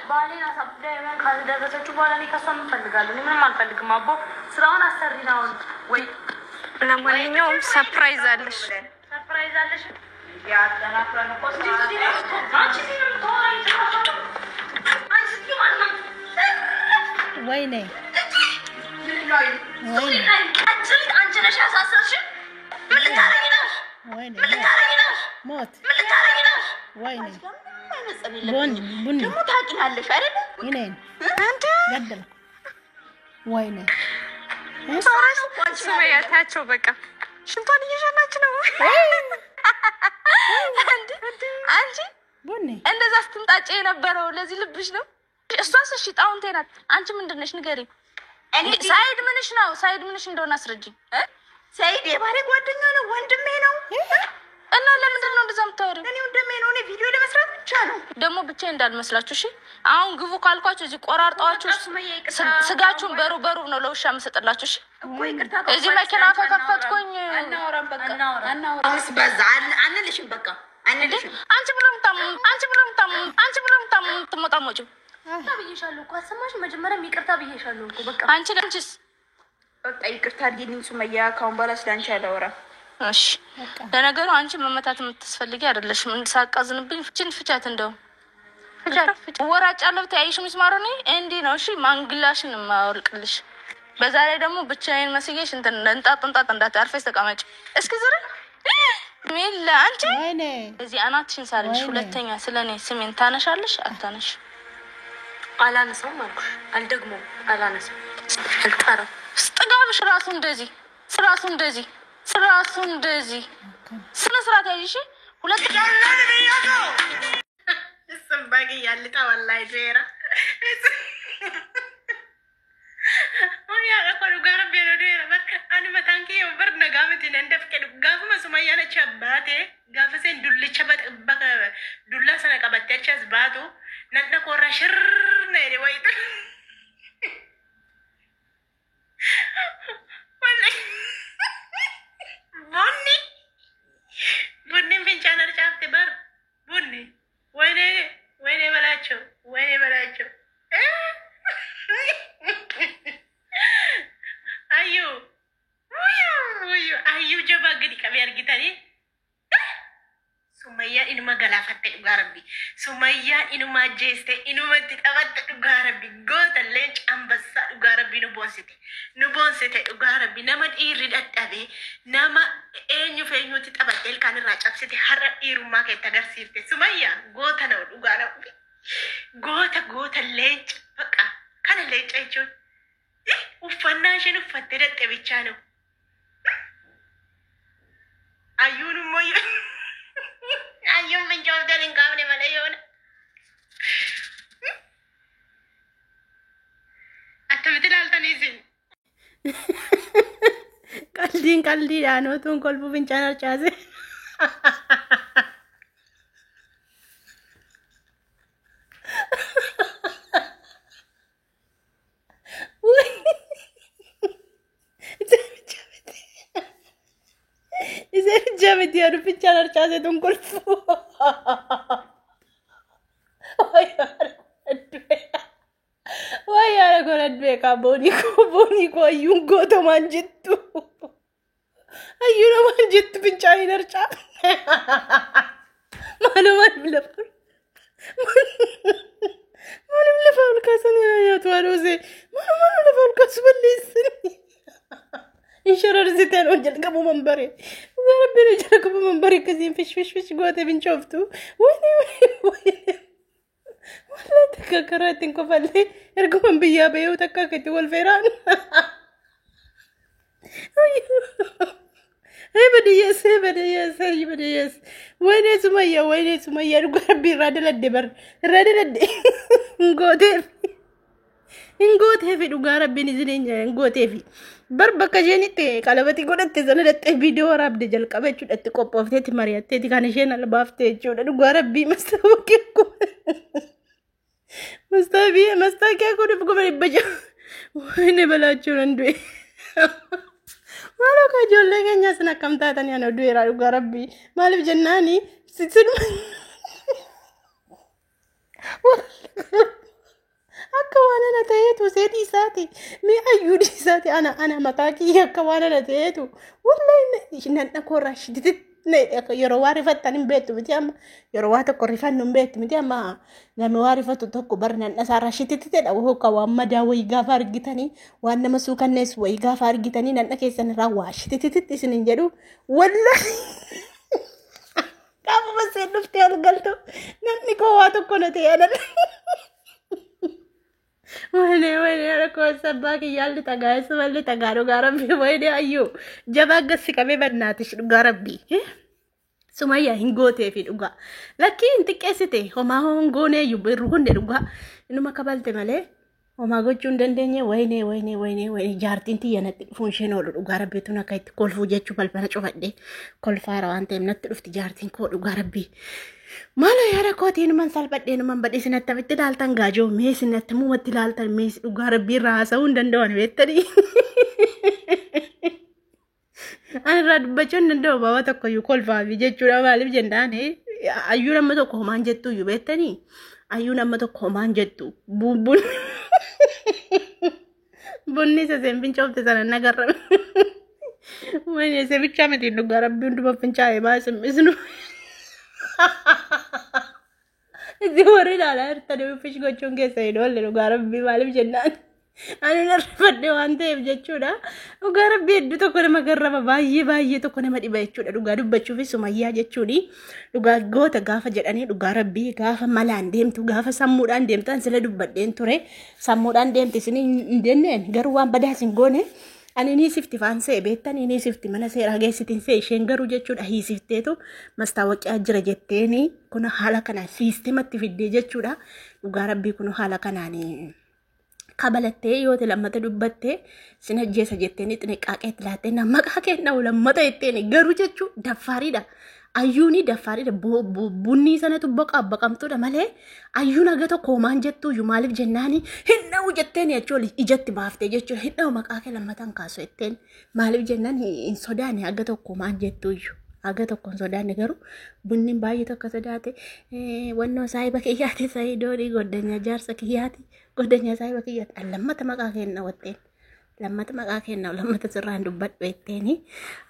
ባሌና ሳብዳይመን ካደረሰችው በኋላ እኔ ከሷ ምን ፈልጋለሁ? እኔ ምንም አልፈልግም። አቦ ስራውን አሰሪናውን ወይ ለማንኛውም ሰርፕራይዝ አለሽ። ሰርፕራይዝ አለሽ? ያጠናክረን እኮ ወይኔ አንቺ ነሽ ያሳሰርሽ። ምን ልታረጊ ነው? ወይኔ ምን ልታረጊ ነው? ሞት ምን ልታረጊ ነው? ወይኔ ቡኒ ደግሞ ታውቂናለሽ አይደል? ይኔን አንተ ገደል ወይኔ ስመያታቸው በቃ ሽንቷን እየሸናች ነው። አንቺ ቡኒ እንደዛ ስትንጣጭ የነበረው ለዚህ ልብሽ ነው። እሷስ እሺ ጣውንቴ ናት። አንቺ ምንድነሽ ንገሪኝ። ሳይድ ምንሽ ነው? ሳይድ ምንሽ እንደሆነ አስረጅኝ። ሰይድ የባሌ ጓደኛ ነው፣ ወንድሜ ነው። እና ለምንድን ነው እንደዛ የምታወሪው? እኔ ወንድሜ ነው። እኔ ቪዲዮ ለመስራት ብቻ ነው። ደግሞ ብቻዬን እንዳልመስላችሁ እሺ። አሁን ግቡ ካልኳችሁ እዚህ ቆራርጣችሁ ስጋችሁን በሩ ነው ለውሻ የምሰጥላችሁ እሺ። እዚህ መኪና ከከፈትኩኝ አናወራም። በቃ አሁንስ በዛ አንልሽም። በቃ አንልሽም። አንቺ ብሎ የምታሞጣሞጪው ብዬሻለሁ እኮ አሰማሽ። መጀመሪያም ይቅርታ ብዬሻለሁ እኮ በቃ። አንቺስ በቃ ይቅርታ አድርጊልኝ ሱመያ። ካሁን በኋላ ስላንቺ አላወራም። እሺ ለነገሩ አንቺ መመታት የምትስፈልጊ አይደለሽም። እንድሳቃዝንብኝ ፍቻት እንደው ፍቻት ወራጭ አለው ተያይሽ ምስማሩ ነኝ እንዲህ ነው እሺ። ማንግላሽን ማወልቅልሽ። በዛ ላይ ደግሞ ብቻዬን መስዬሽ እንጣጥ እንዳታርፈሽ ተቀመጭ። እስኪ ዝር ሚል አንቺ ወይኔ እዚህ አናትሽን ሳልሽ ሁለተኛ ስለኔ ስሜን ታነሻለሽ አታነሽ? አላነሳውም አልኩሽ። አልደግሞም አላነሳም አልጠራም። ጥጋብሽ ራሱ እንደዚህ ስራሱ እንደዚህ ስነ ስርዓት ያይሽ ሁለት ስንባጊ ያልጣ ወላሂ ዴራ ያረፈሉ ጋር ቢሮ ዴራ በቃ አን መታንኪ ወበር ነጋምት እንደፍከ ጋፉ መስማያ ነች አባቴ ጋፈሰን ዱልቸ በጠበቀ ዱላ ሰነቀበተች አዝባቱ ነነ ኮራ ሽር ነይ ወይት ወላሂ ቡኒ ፍንጫና ጫፍት በር ቡኒ ወይኔ በላቸው አዩ ጀባ ግዲ ቀቢ አርጊታኒ ሱመያ ኢኑማ ገላፈተ ዱጋረቢ ሱመያ ኢኑማ ጀስተ ኢኑማ ትጠበጥ ዱጋረቢ ጎተለ ጫምበሳ ዱጋረቢ ኑ ቦንሲቴ ዱጋረቢ ነማ ዲሪ ደደቤ ነማ ኤኙ ፈኙ ትጠበጥ ካን ራጫብሲቴ ሀረ ኢሩማ ከተገርሲፍቴ ሱመያ ጎተ ነው ዱጋረቢ ጎተ ለጭ በቃ ካን ለጭ ኡፈናሽን ኡፈተ ደጠ ብቻ ነው አዩን ሞይ አዩን ምንጆር ደልን ጋብኔ ማለት የሆነ አትብትላልተን ይዝን ቀልዲ ዳኖቱን ኮልቡ ፍንጫና ጫሴ ጀምት ያዱ ፍንጫና ጫሴ ቱንኮልፉ ወይ ያረጎረድ ቤካ ቦኒኮ አዩን ጎቶ ማንጅቱ አዩን ማንጅቱ ፍንጫ ይነርጫ ማለማን ለፈር ማንም ለፈር ካሰነ ያቷሮዜ ማንም ለፈር ካስበልስኒ ኢንሸረር ዝተን ወንጀል ከቡ መንበሬ ወረበረ ጀረከቡ መንበሬ ከዚህም ፍሽ ጎተ ብንቾፍቱ ወይኔ ወላ ተከከራትን ኮፈለ እርግመን ብያ በየው ተካከቲ ወልፌራን በደየስ ወይኔ ሱመያ ዱጋረቢ ራደለደ እንጎቴ ፊ ዱጋረቢን ዝኔኛ እንጎቴ ፊ በር bakka jeenitti qalabati godhatte sana datte video waraabde jalqabechu datte qophoofteeti mari'atteeti kan isheen albaafte jechuudha dhugaa rabbii mastaaqiyaa kun dhibba dhibba wayne balaachuu danda'e maaloo ka ijoollee keenyaa sin akkam taatan yana du'eera dhugaa rabbii maaliif jennaani siduma isaati useedii isaati mi ayyuudii isaati ana mataa kiyya akka waan ana ta'eetu wallahi nan dhakoorraa shititit yeroo waa rifattan hin beektu miti amma yeroo waa tokko rifannu hin beektu miti amma namni waa rifatu tokko bara nan dhasaarraa shitititedha hokka waan madaa wayii gaafa argitanii waan nama suukanneessu wayii gaafa argitanii nan dhakeessan irraa waa shitititti isin hin jedhu wallahi gaafa maseen dhuftee ol galtu namni koo waa tokko na ta'e ana wayne rakkoo sabbaa kiyyaalli tagaa sumalli tagaa dhugaa rabbii wayne ayyuu jabaa gassi qabee bannaatish dhugaa rabbii Sumayyaa hin gootee fi dhugaa lakkii hin xiqqeessite homaa hongoonee birru hunde dhugaa inuma kabalte malee homaa gochuu hin dandeenye wayne jaartiin tiyya natti dhufuun isheen oolu dhugaa rabbiituun akka itti kolfuu jechuu balbala cufadhe kolfaara waan ta'eef natti dhufti jaartiin koo dhugaa rabbii Maala yaada kootiin man salphadhee numan badhee sinatti afitti ilaaltan gaajoo mee sinatti muumatti ilaaltan mee dhugaa rabbii irraa haasa'uu hin danda'an beektanii. Ani irraa dubbachuu hin danda'u baaba tokkoyyuu kolfaafi jechuudha maaliif jennaan ayyuu nama tokko homaan jettuyyuu beektanii ayyuu nama tokko homaan jettu bunni isa seen fincoofte sana nagarrame. Wayne isa bichaa miti dhugaa rabbii hunduma fincaa'ee baasisnu. Itti warri ilaalaa jirtanii fish gochuun keessa hin oolle dhugaa rabbii maaliif jennaan ani narrafadhe waan ta'eef jechuudha dhugaa rabbii hedduu tokko nama garrama baay'ee tokko nama dhiba jechuudha dhugaa dubbachuufi Sumayyaa jechuuni dhugaa goota gaafa jedhanii dhugaa rabbii gaafa malaan deemtu gaafa sammuudhaan deemtan sila dubbadheen ture sammuudhaan deemti isin hin deemneen garuu waan badaas hin goone ani ni sifti faansee beektanii ni sifti mana seeraa geessitiin see isheen garuu jechuudha hiisifteetu mastaawaqaa jira jetteeni kun haala kanaan siistematti fiddee jechuudha dhugaa rabbii kun haala kanaan kabalattee yoo ta'e lammata dubbattee sina jeessa jetteeni xineqqaaqeetti laattee nama maqaa kenna lammata jetteeni garuu jechuu daffaariidha. Ayyuuni daffaariidha bunni sanatu baqamtuudha malee ayyuun aga tokko homaan jettuyyuu maaliif jennaani hidhawu jetteen jechuun ijatti baaftee jechuudha hidhawu maqaa kee lammatan kaasu jetteen maaliif jennaan hin sodaanne aga tokko homaan jettuyyuu aga tokko hin sodaanne garuu bunni baay'ee tokko sodaate wannoo saayiba kiyyaate saayidoodii goddanyaa jaarsa kiyyaate goddanyaa saayiba kiyyaate lammata maqaa kenna watteen. Lammata maqaa kenna lammata sirraan dubbadhu jetteeni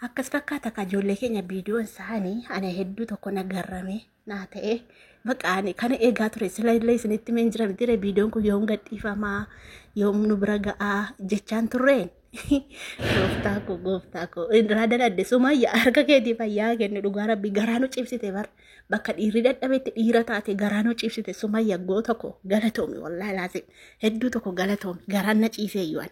akkas fakkaata ka ijoollee keenya viidiyoon isaanii ana hedduu tokko nagarrame naa ta'e maqaan kana eegaa ture sila illee isinitti meen jira mitire viidiyoon kun yoom gadhiifamaa yoom nu bira ga'aa jechaan turreen gooftaa koo irraa dadhabde Sumayyaa harka keetii fayyaa kennu dhugaa rabbii garaa nu cibsite bar bakka dhiirri dadhabetti dhiira taate garaa nu cibsite Sumayyaa goota koo galatoomi wallaahi laasin hedduu tokko galatoomi garaan na ciisee iyyuu